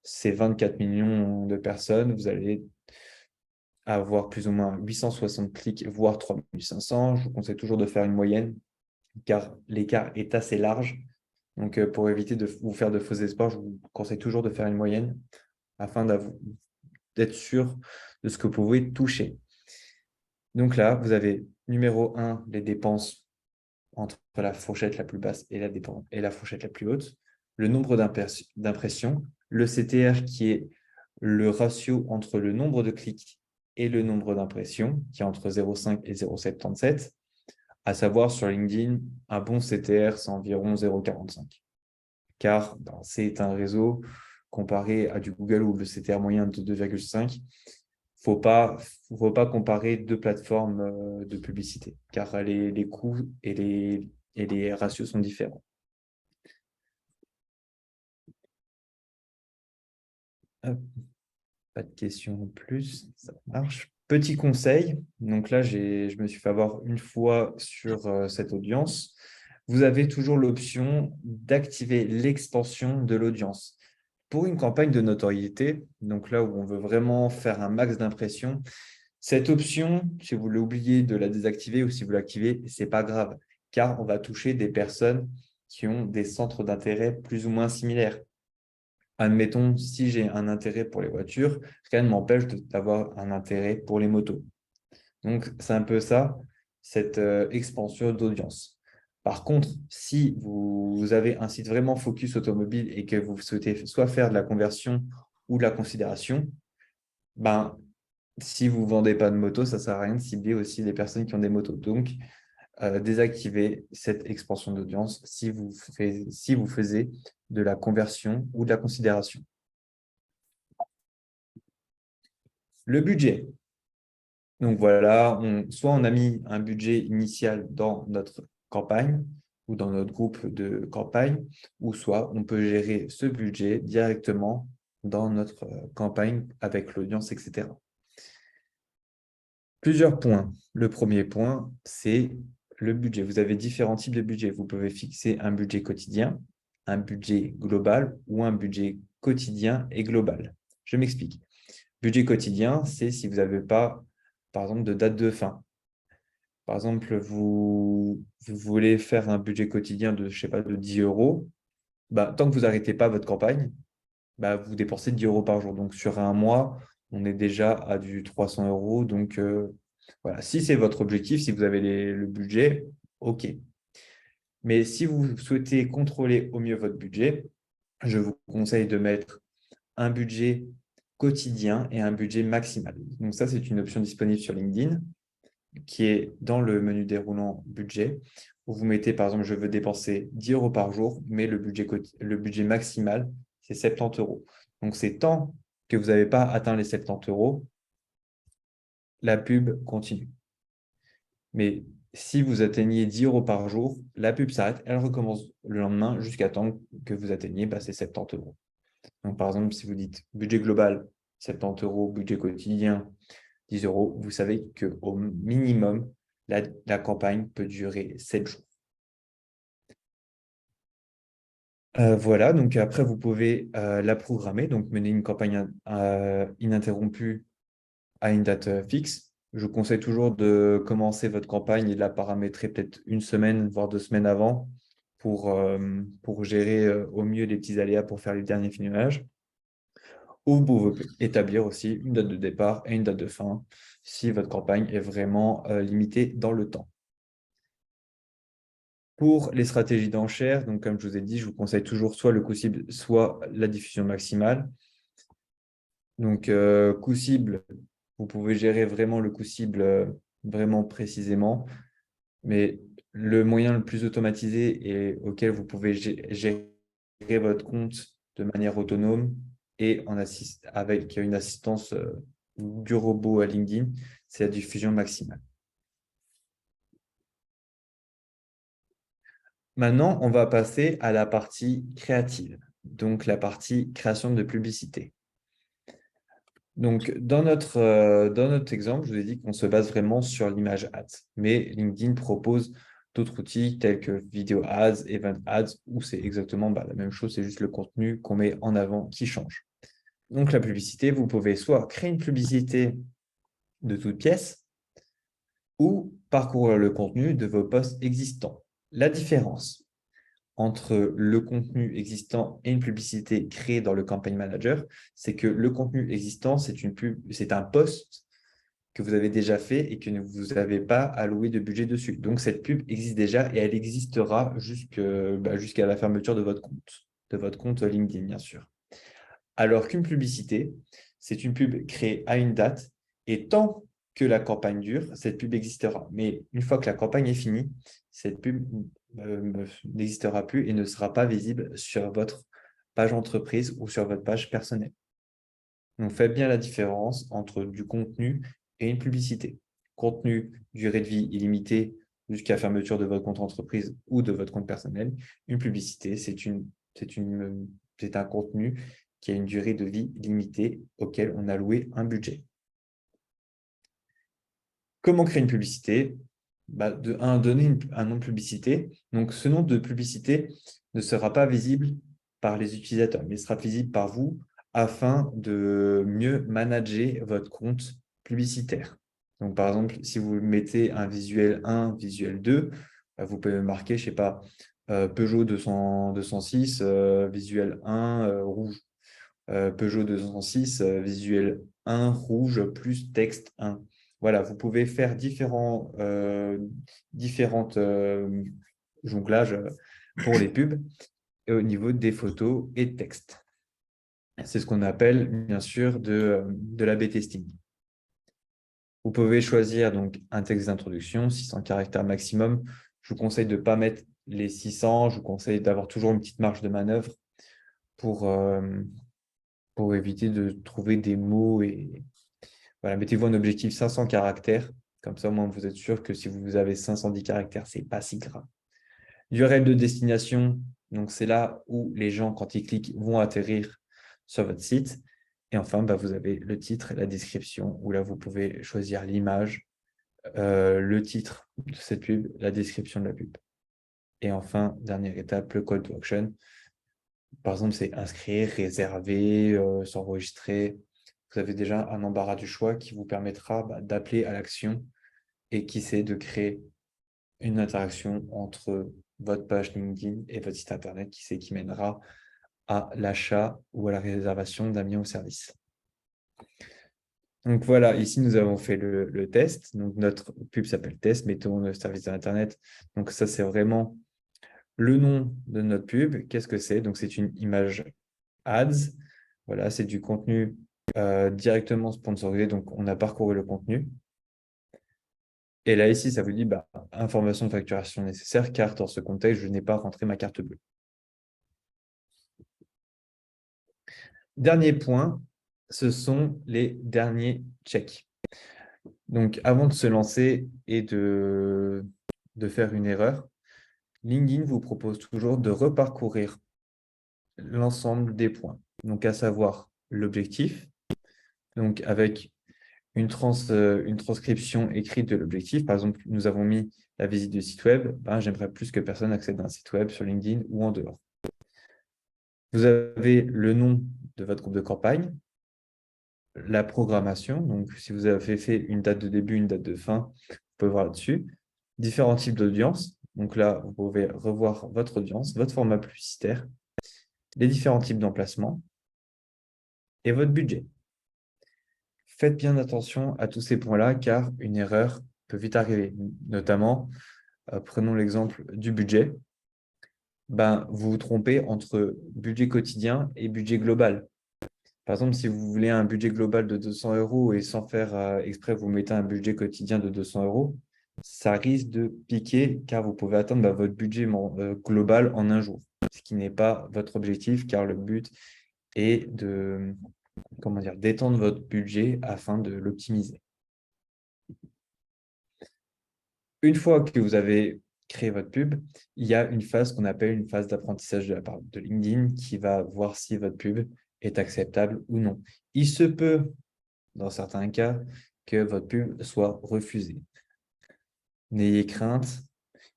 ces 24 millions de personnes, vous allez avoir plus ou moins 860 clics, voire 3500. Je vous conseille toujours de faire une moyenne, car l'écart est assez large. Donc, pour éviter de vous faire de faux espoirs, je vous conseille toujours de faire une moyenne afin d'être sûr de ce que vous pouvez toucher. Donc là, vous avez numéro 1, les dépenses entre la fourchette la plus basse et la fourchette la plus haute, le nombre d'impressions, le CTR qui est le ratio entre le nombre de clics et le nombre d'impressions, qui est entre 0,5 et 0,77. À savoir, sur LinkedIn, un bon CTR, c'est environ 0,45. Car c'est un réseau comparé à du Google où le CTR moyen est de 2,5. Il ne faut pas comparer deux plateformes de publicité, car les coûts et les ratios sont différents. Hop. Pas de questions en plus, ça marche. Petit conseil, donc là, je me suis fait avoir une fois sur cette audience. Vous avez toujours l'option d'activer l'extension de l'audience. Pour une campagne de notoriété, donc là où on veut vraiment faire un max d'impressions, cette option, si vous l'oubliez de la désactiver ou si vous l'activez, ce n'est pas grave, car on va toucher des personnes qui ont des centres d'intérêt plus ou moins similaires. Admettons, si j'ai un intérêt pour les voitures, rien ne m'empêche d'avoir un intérêt pour les motos. Donc, c'est un peu ça, cette expansion d'audience. Par contre, si vous avez un site vraiment focus automobile et que vous souhaitez soit faire de la conversion ou de la considération, si vous ne vendez pas de moto, ça ne sert à rien de cibler aussi les personnes qui ont des motos. Donc, désactiver cette expansion d'audience si vous faisiez de la conversion ou de la considération. Le budget. Donc voilà, soit on a mis un budget initial dans notre campagne ou dans notre groupe de campagne, ou soit on peut gérer ce budget directement dans notre campagne avec l'audience, etc. Plusieurs points. Le premier point, c'est le budget. Vous avez différents types de budget. Vous pouvez fixer un budget quotidien, un budget global ou un budget quotidien et global. Je m'explique. Budget quotidien, c'est si vous n'avez pas, par exemple, de date de fin. Par exemple, vous voulez faire un budget quotidien de, je sais pas, de 10 euros. Bah, tant que vous n'arrêtez pas votre campagne, bah, vous dépensez 10 euros par jour. Donc, sur un mois, on est déjà à du 300 euros. Donc, voilà, si c'est votre objectif, si vous avez le budget, OK. Mais si vous souhaitez contrôler au mieux votre budget, je vous conseille de mettre un budget quotidien et un budget maximal. Donc, ça, c'est une option disponible sur LinkedIn qui est dans le menu déroulant budget, où vous mettez, par exemple, je veux dépenser 10 euros par jour, mais le budget maximal, c'est 70 euros. Donc, c'est tant que vous n'avez pas atteint les 70 euros, la pub continue. Mais si vous atteignez 10 euros par jour, la pub s'arrête, elle recommence le lendemain jusqu'à temps que vous atteigniez ces 70 euros. Donc, par exemple, si vous dites budget global, 70 euros, budget quotidien, 10 euros, vous savez qu'au minimum, la campagne peut durer 7 jours. Voilà, donc après, vous pouvez la programmer, donc mener une campagne ininterrompue à une date fixe. Je vous conseille toujours de commencer votre campagne et de la paramétrer peut-être une semaine, voire 2 semaines avant pour gérer au mieux les petits aléas pour faire les derniers filmages. Ou vous pouvez établir aussi une date de départ et une date de fin si votre campagne est vraiment limitée dans le temps. Pour les stratégies d'enchères, donc comme je vous ai dit, je vous conseille toujours soit le coût cible, soit la diffusion maximale. Donc, coût cible, vous pouvez gérer vraiment le coût cible vraiment précisément, mais le moyen le plus automatisé et auquel vous pouvez gérer votre compte de manière autonome et avec une assistance du robot à LinkedIn, c'est la diffusion maximale. Maintenant, on va passer à la partie créative, donc la partie création de publicité. Donc, dans notre exemple, je vous ai dit qu'on se base vraiment sur l'image ads, mais LinkedIn propose d'autres outils tels que Video Ads, Event Ads, où c'est exactement la même chose, c'est juste le contenu qu'on met en avant qui change. Donc, la publicité, vous pouvez soit créer une publicité de toute pièce ou parcourir le contenu de vos posts existants. La différence entre le contenu existant et une publicité créée dans le Campaign Manager, c'est que le contenu existant, c'est un post que vous avez déjà fait et que vous n'avez pas alloué de budget dessus. Donc, cette pub existe déjà et elle existera jusqu'à la fermeture de votre compte LinkedIn, bien sûr. Alors qu'une publicité, c'est une pub créée à une date et tant que la campagne dure, cette pub existera. Mais une fois que la campagne est finie, cette pub n'existera plus et ne sera pas visible sur votre page entreprise ou sur votre page personnelle. Donc, faites bien la différence entre du contenu et une publicité. Contenu, durée de vie illimitée jusqu'à fermeture de votre compte entreprise ou de votre compte personnel. Une publicité, c'est un contenu qui a une durée de vie limitée auquel on a loué un budget. Comment créer une publicité? Donner un nom de publicité. Donc, ce nom de publicité ne sera pas visible par les utilisateurs, mais sera visible par vous afin de mieux manager votre compte publicitaire. Donc, par exemple, si vous mettez un visuel 1, visuel 2, vous pouvez marquer, je ne sais pas, Peugeot 206, visuel 1, rouge. Peugeot 206, visuel 1, rouge, plus texte 1. Voilà, vous pouvez faire différents jonglages pour les pubs et au niveau des photos et de texte. C'est ce qu'on appelle, bien sûr, de l'A/B testing. Vous pouvez choisir donc un texte d'introduction, 600 caractères maximum. Je vous conseille de ne pas mettre les 600. Je vous conseille d'avoir toujours une petite marge de manœuvre pour éviter de trouver des mots. Et voilà, mettez-vous un objectif 500 caractères. Comme ça, au moins, vous êtes sûr que si vous avez 510 caractères, ce n'est pas si grave. URL de destination, donc c'est là où les gens, quand ils cliquent, vont atterrir sur votre site. Et enfin, vous avez le titre et la description, où là, vous pouvez choisir l'image, le titre de cette pub, la description de la pub. Et enfin, dernière étape, le call to action. Par exemple, c'est inscrire, réserver, s'enregistrer. Vous avez déjà un embarras du choix qui vous permettra d'appeler à l'action et qui c'est de créer une interaction entre votre page LinkedIn et votre site Internet, qui c'est qui mènera à l'achat ou à la réservation d'un bien ou service. Donc voilà, ici, nous avons fait le test. Donc notre pub s'appelle Test, mettons le service d'Internet. Donc ça, c'est vraiment le nom de notre pub. Qu'est-ce que c'est? Donc c'est une image ads. Voilà, c'est du contenu directement sponsorisé. Donc on a parcouru le contenu. Et là, ici, ça vous dit information de facturation nécessaire, car dans ce contexte, je n'ai pas rentré ma carte bleue. Dernier point, ce sont les derniers checks. Donc, avant de se lancer et de faire une erreur, LinkedIn vous propose toujours de reparcourir l'ensemble des points. Donc, à savoir l'objectif, donc avec une transcription écrite de l'objectif. Par exemple, nous avons mis la visite du site web. J'aimerais plus que personne accède à un site web sur LinkedIn ou en dehors. Vous avez le nom de votre groupe de campagne, la programmation. Donc, si vous avez fait une date de début, une date de fin, vous pouvez voir là-dessus. Différents types d'audience. Donc là, vous pouvez revoir votre audience, votre format publicitaire, les différents types d'emplacements et votre budget. Faites bien attention à tous ces points-là, car une erreur peut vite arriver. Notamment, prenons l'exemple du budget. Vous vous trompez entre budget quotidien et budget global. Par exemple, si vous voulez un budget global de 200 € et sans faire exprès, vous mettez un budget quotidien de 200 €, ça risque de piquer car vous pouvez atteindre votre budget global en un jour, ce qui n'est pas votre objectif car le but est d'étendre votre budget afin de l'optimiser. Une fois que vous avez créé votre pub, il y a une phase qu'on appelle une phase d'apprentissage de la part de LinkedIn qui va voir si votre pub est acceptable ou non. Il se peut, dans certains cas, que votre pub soit refusée. N'ayez crainte,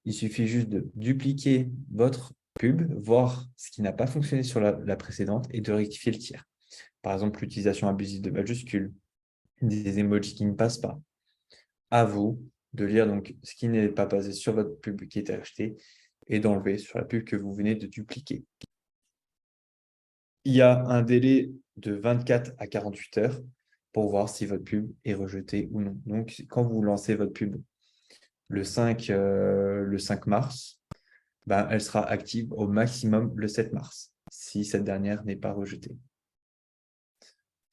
il suffit juste de dupliquer votre pub, voir ce qui n'a pas fonctionné sur la précédente et de rectifier le tir. Par exemple, l'utilisation abusive de majuscules, des emojis qui ne passent pas. À vous de lire donc ce qui n'est pas basé sur votre pub qui est acheté et d'enlever sur la pub que vous venez de dupliquer. Il y a un délai de 24 à 48 heures pour voir si votre pub est rejetée ou non. Donc, quand vous lancez votre pub le 5 mars, elle sera active au maximum le 7 mars, si cette dernière n'est pas rejetée.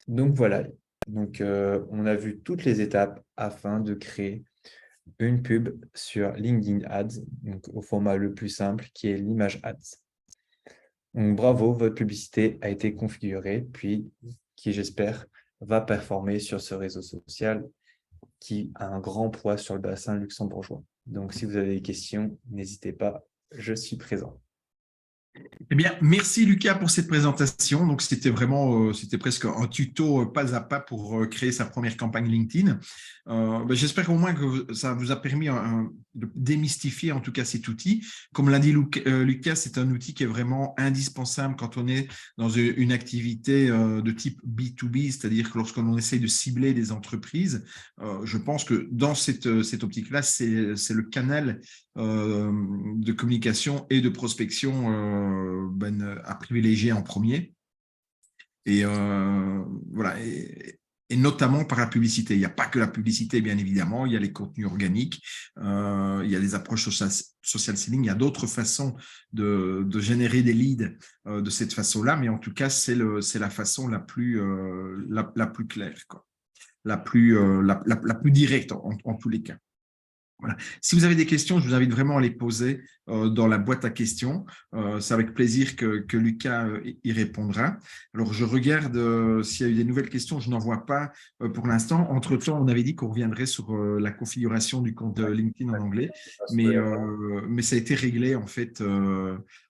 Donc, voilà. Donc, on a vu toutes les étapes afin de créer une pub sur LinkedIn Ads, donc au format le plus simple qui est l'image Ads. Donc, bravo, votre publicité a été configurée, puis qui, j'espère, va performer sur ce réseau social qui a un grand poids sur le bassin luxembourgeois. Donc, si vous avez des questions, n'hésitez pas, je suis présent. Eh bien, merci Lucas pour cette présentation. Donc, c'était vraiment, c'était presque un tuto pas à pas pour créer sa première campagne LinkedIn. J'espère au moins que ça vous a permis de démystifier en tout cas cet outil. Comme l'a dit Lucas, c'est un outil qui est vraiment indispensable quand on est dans une activité de type B2B, c'est-à-dire que lorsqu'on essaye de cibler des entreprises, je pense que dans cette optique-là, c'est le canal de communication et de prospection à privilégier en premier. Et voilà. Et notamment par la publicité. Il n'y a pas que la publicité, bien évidemment, il y a les contenus organiques, il y a les approches social selling, il y a d'autres façons de générer des leads de cette façon-là, mais en tout cas, c'est la façon la plus claire, quoi. La plus directe en tous les cas. Voilà. Si vous avez des questions, je vous invite vraiment à les poser dans la boîte à questions. C'est avec plaisir que Lucas y répondra. Alors, je regarde s'il y a eu des nouvelles questions. Je n'en vois pas pour l'instant. Entre-temps, on avait dit qu'on reviendrait sur la configuration du compte LinkedIn en anglais, mais ça a été réglé en fait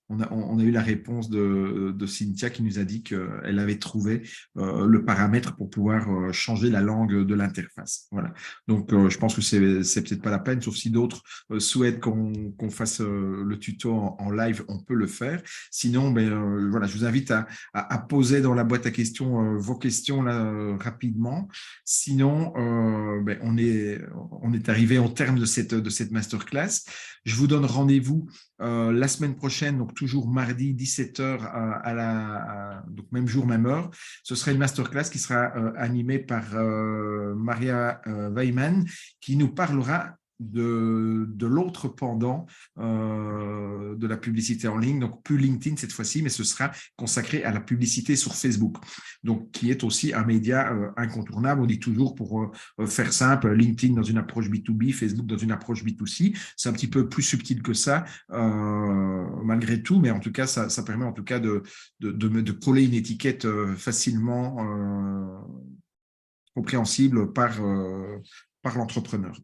on a eu la réponse de Cynthia qui nous a dit qu'elle avait trouvé le paramètre pour pouvoir changer la langue de l'interface. Voilà. Donc, je pense que c'est peut-être pas la peine, sauf si d'autres souhaitent qu'on fasse le tuto en live, on peut le faire. Sinon, voilà, je vous invite à poser dans la boîte à questions vos questions là, rapidement. Sinon, on est arrivé au terme de cette masterclass. Je vous donne rendez-vous la semaine prochaine, donc toujours mardi 17h donc même jour, même heure. Ce sera une masterclass qui sera animée par Maria Weiman, qui nous parlera de l'autre pendant de la publicité en ligne, donc plus LinkedIn cette fois-ci, mais ce sera consacré à la publicité sur Facebook, donc qui est aussi un média incontournable. On dit toujours, pour faire simple, LinkedIn dans une approche B2B, Facebook dans une approche B2C. C'est un petit peu plus subtil que ça, malgré tout, mais en tout cas, ça permet en tout cas de coller une étiquette facilement compréhensible par l'entrepreneur.